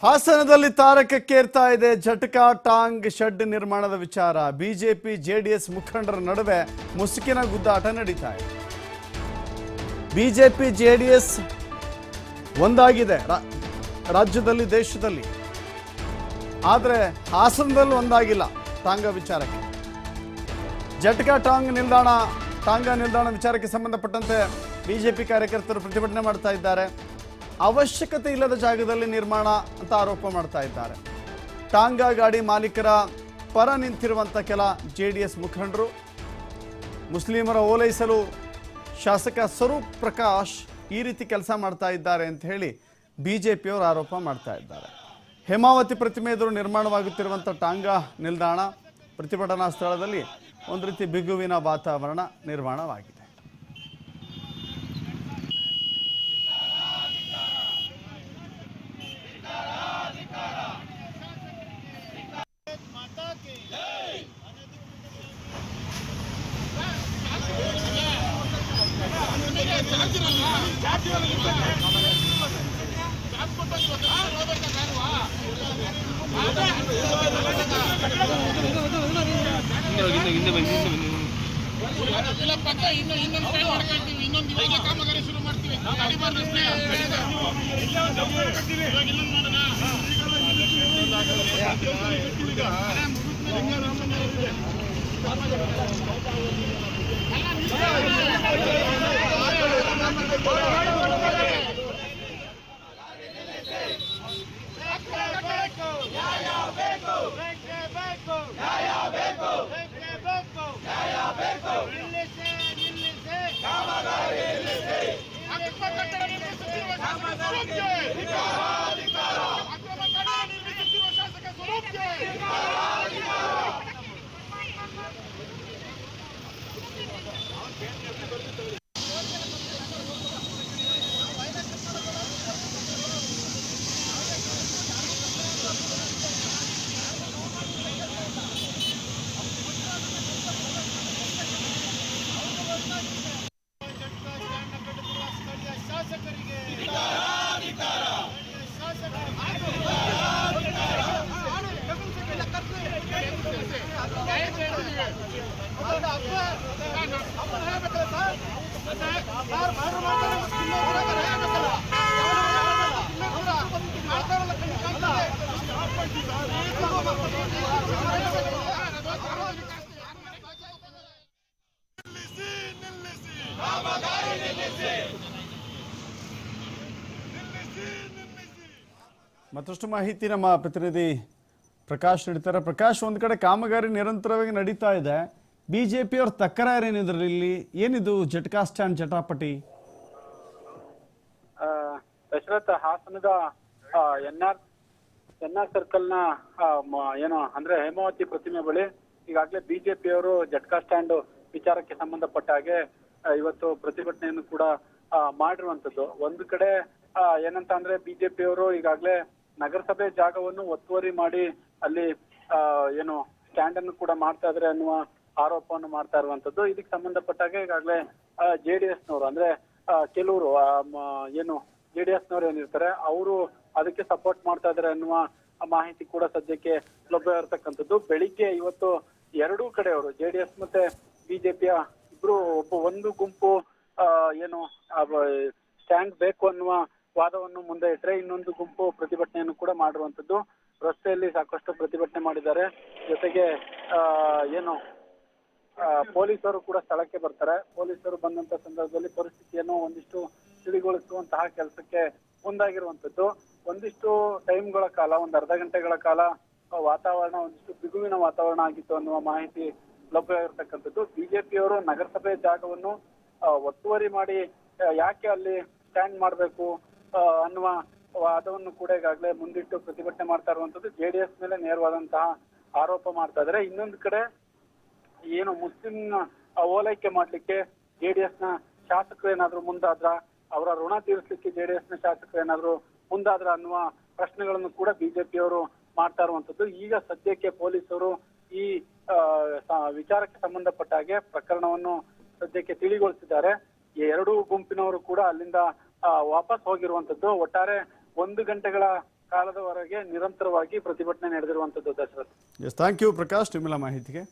ಹಾಸನದಲ್ಲಿ ತಾರಕಕ್ಕೇರ್ತಾ ಇದೆ ಜಟಕಾ ಟಾಂಗ್ ಶೆಡ್ ನಿರ್ಮಾಣದ ವಿಚಾರ. ಬಿಜೆಪಿ ಜೆಡಿಎಸ್ ಮುಖಂಡರ ನಡುವೆ ಮುಸುಕಿನ ಗುದ್ದಾಟ ನಡೀತಾ ಇದೆ. ಬಿಜೆಪಿ ಜೆಡಿಎಸ್ ಒಂದಾಗಿದೆ ರಾಜ್ಯದಲ್ಲಿ, ದೇಶದಲ್ಲಿ, ಆದರೆ ಹಾಸನದಲ್ಲಿ ಒಂದಾಗಿಲ್ಲ ಟಾಂಗ ವಿಚಾರಕ್ಕೆ. ಜಟಕಾ ಟಾಂಗಾ ನಿಲ್ದಾಣ ವಿಚಾರಕ್ಕೆ ಸಂಬಂಧಪಟ್ಟಂತೆ ಬಿಜೆಪಿ ಕಾರ್ಯಕರ್ತರು ಪ್ರತಿಭಟನೆ ಮಾಡ್ತಾ ಇದ್ದಾರೆ. ಅವಶ್ಯಕತೆ ಇಲ್ಲದ ಜಾಗದಲ್ಲಿ ನಿರ್ಮಾಣ ಅಂತ ಆರೋಪ ಮಾಡ್ತಾ ಇದ್ದಾರೆ. ಟಾಂಗಾ ಗಾಡಿ ಮಾಲೀಕರ ಪರ ನಿಂತಿರುವಂಥ ಕೆಲ ಜೆಡಿಎಸ್ ಮುಖಂಡರು ಮುಸ್ಲಿಮರ ಓಲೈಸಲು ಶಾಸಕ ಸ್ವರೂಪ್ ಪ್ರಕಾಶ್ ಈ ರೀತಿ ಕೆಲಸ ಮಾಡ್ತಾ ಇದ್ದಾರೆ ಅಂತ ಹೇಳಿ ಬಿಜೆಪಿಯವರು ಆರೋಪ ಮಾಡ್ತಾ ಇದ್ದಾರೆ. ಹೇಮಾವತಿ ಪ್ರತಿಮೆ ಎದುರು ನಿರ್ಮಾಣವಾಗುತ್ತಿರುವಂಥ ಟಾಂಗಾ ನಿಲ್ದಾಣ ಪ್ರತಿಭಟನಾ ಸ್ಥಳದಲ್ಲಿ ಒಂದು ರೀತಿ ಬಿಗುವಿನ ವಾತಾವರಣ ನಿರ್ಮಾಣವಾಗಿದೆ. ಕಾಮಗಾರಿ ಶುರು ಮಾಡ್ತೀವಿ. ಮತ್ತಷ್ಟು ಮಾಹಿತಿ ನಮ್ಮ ಪ್ರತಿನಿಧಿ ಪ್ರಕಾಶ್ ನೀಡ್ತಾರೆ. ಪ್ರಕಾಶ್, ಒಂದು ಕಡೆ ಕಾಮಗಾರಿ ನಿರಂತರವಾಗಿ ನಡೀತಾ ಇದೆ, ಬಿಜೆಪಿಯವ್ರ ತಕರಾರೇನಿದ್ರಲ್ಲಿ ಇಲ್ಲಿ ಏನಿದು ಜಟಕಾ ಸ್ಟ್ಯಾಂಡ್ ಜಟಾಪಟಿ? ದಶರಥ, ಹಾಸನದ ಎನ್ಆರ್ ಸರ್ಕಲ್ ನ ಏನು ಅಂದ್ರೆ ಹೇಮಾವತಿ ಪ್ರತಿಮೆ ಬಳಿ ಈಗಾಗಲೇ ಬಿಜೆಪಿಯವರು ಜಟಕಾ ಸ್ಟ್ಯಾಂಡ್ ವಿಚಾರಕ್ಕೆ ಸಂಬಂಧಪಟ್ಟ ಹಾಗೆ ಇವತ್ತು ಪ್ರತಿಭಟನೆಯನ್ನು ಕೂಡ ಮಾಡಿರುವಂತದ್ದು. ಒಂದು ಕಡೆ ಏನಂತ ಅಂದ್ರೆ ಬಿಜೆಪಿಯವರು ಈಗಾಗಲೇ ನಗರಸಭೆ ಜಾಗವನ್ನು ಒತ್ತುವರಿ ಮಾಡಿ ಅಲ್ಲಿ ಏನು ಸ್ಟ್ಯಾಂಡ್ ಅನ್ನು ಕೂಡ ಮಾಡ್ತಾ ಇದ್ರೆ ಅನ್ನುವ ಆರೋಪವನ್ನು ಮಾಡ್ತಾ ಇರುವಂತದ್ದು. ಇದಕ್ಕೆ ಸಂಬಂಧಪಟ್ಟಾಗ ಈಗಾಗಲೇ ಜೆಡಿಎಸ್ ನವರು ಅಂದ್ರೆ ಕೆಲವರು ಏನು ಜೆಡಿಎಸ್ ನವರು ಏನಿರ್ತಾರೆ ಅವರು ಅದಕ್ಕೆ ಸಪೋರ್ಟ್ ಮಾಡ್ತಾ ಇದಾರೆ ಅನ್ನುವ ಮಾಹಿತಿ ಕೂಡ ಸದ್ಯಕ್ಕೆ ಲಭ್ಯ ಇರತಕ್ಕಂಥದ್ದು. ಬೆಳಿಗ್ಗೆ ಇವತ್ತು ಎರಡೂ ಕಡೆಯವರು ಜೆಡಿಎಸ್ ಮತ್ತೆ ಬಿಜೆಪಿಯ ಇಬ್ರು ಒಂದು ಗುಂಪು ಏನು ಸ್ಟ್ಯಾಂಡ್ ಬೇಕು ಅನ್ನುವ ವಾದವನ್ನು ಮುಂದೆ ಇಟ್ಟರೆ ಇನ್ನೊಂದು ಗುಂಪು ಪ್ರತಿಭಟನೆಯನ್ನು ಕೂಡ ಮಾಡಿರುವಂತದ್ದು. ರಸ್ತೆಯಲ್ಲಿ ಸಾಕಷ್ಟು ಪ್ರತಿಭಟನೆ ಮಾಡಿದ್ದಾರೆ. ಜೊತೆಗೆ ಏನು ಪೊಲೀಸರು ಕೂಡ ಸ್ಥಳಕ್ಕೆ ಬರ್ತಾರೆ. ಪೊಲೀಸರು ಬಂದಂತ ಸಂದರ್ಭದಲ್ಲಿ ಪರಿಸ್ಥಿತಿಯನ್ನು ಒಂದಿಷ್ಟು ತಿಳಿಗೊಳಿಸುವಂತಹ ಕೆಲಸಕ್ಕೆ ಮುಂದಾಗಿರುವಂತದ್ದು. ಒಂದಿಷ್ಟು ಟೈಮ್ಗಳ ಕಾಲ, ಒಂದು ಅರ್ಧ ಗಂಟೆಗಳ ಕಾಲ ವಾತಾವರಣ ಒಂದಿಷ್ಟು ಬಿಗುವಿನ ವಾತಾವರಣ ಆಗಿತ್ತು ಅನ್ನುವ ಮಾಹಿತಿ ಲಭ್ಯ ಇರತಕ್ಕಂಥದ್ದು. ಬಿಜೆಪಿಯವರು ನಗರಸಭೆ ಜಾಗವನ್ನು ಒತ್ತುವರಿ ಮಾಡಿ ಯಾಕೆ ಅಲ್ಲಿ ಸ್ಟ್ಯಾಂಡ್ ಮಾಡಬೇಕು ಅನ್ನುವ ವಾದವನ್ನು ಕೂಡ ಈಗಾಗಲೇ ಮುಂದಿಟ್ಟು ಪ್ರತಿಭಟನೆ ಮಾಡ್ತಾ ಇರುವಂತದ್ದು. ಜೆಡಿಎಸ್ ಮೇಲೆ ನೇರವಾದಂತಹ ಆರೋಪ ಮಾಡ್ತಾ ಇದ್ದಾರೆ. ಇನ್ನೊಂದು ಕಡೆ ಏನು ಮುಸ್ಲಿಂ ಓಲೈಕೆ ಮಾಡ್ಲಿಕ್ಕೆ ಜೆಡಿಎಸ್ ನ ಶಾಸಕರು ಏನಾದ್ರು ಮುಂದಾದ್ರ, ಅವರ ಋಣ ತೀರಿಸಲಿಕ್ಕೆ ಜೆಡಿಎಸ್ ನ ಶಾಸಕರು ಏನಾದ್ರು ಮುಂದಾದ್ರ ಅನ್ನುವ ಪ್ರಶ್ನೆಗಳನ್ನು ಕೂಡ ಬಿಜೆಪಿಯವರು ಮಾಡ್ತಾ ಇರುವಂತದ್ದು. ಈಗ ಸದ್ಯಕ್ಕೆ ಪೊಲೀಸರು ಈ ವಿಚಾರಕ್ಕೆ ಸಂಬಂಧಪಟ್ಟ ಹಾಗೆ ಪ್ರಕರಣವನ್ನು ಸದ್ಯಕ್ಕೆ ತಿಳಿಗೊಳಿಸಿದ್ದಾರೆ. ಎರಡೂ ಗುಂಪಿನವರು ಕೂಡ ಅಲ್ಲಿಂದ ವಾಪಸ್ ಹೋಗಿರುವಂತದ್ದು. ಒಟ್ಟಾರೆ 1 ಗಂಟೆಗಳ ಕಾಲದವರೆಗೆ ನಿರಂತರವಾಗಿ ಪ್ರತಿಭಟನೆ ನಡೆದಿರುವಂತದ್ದು Dasharath. Yes, thank you Prakash ನಿಮ್ಮೆಲ್ಲ ಮಾಹಿತಿಗೆ.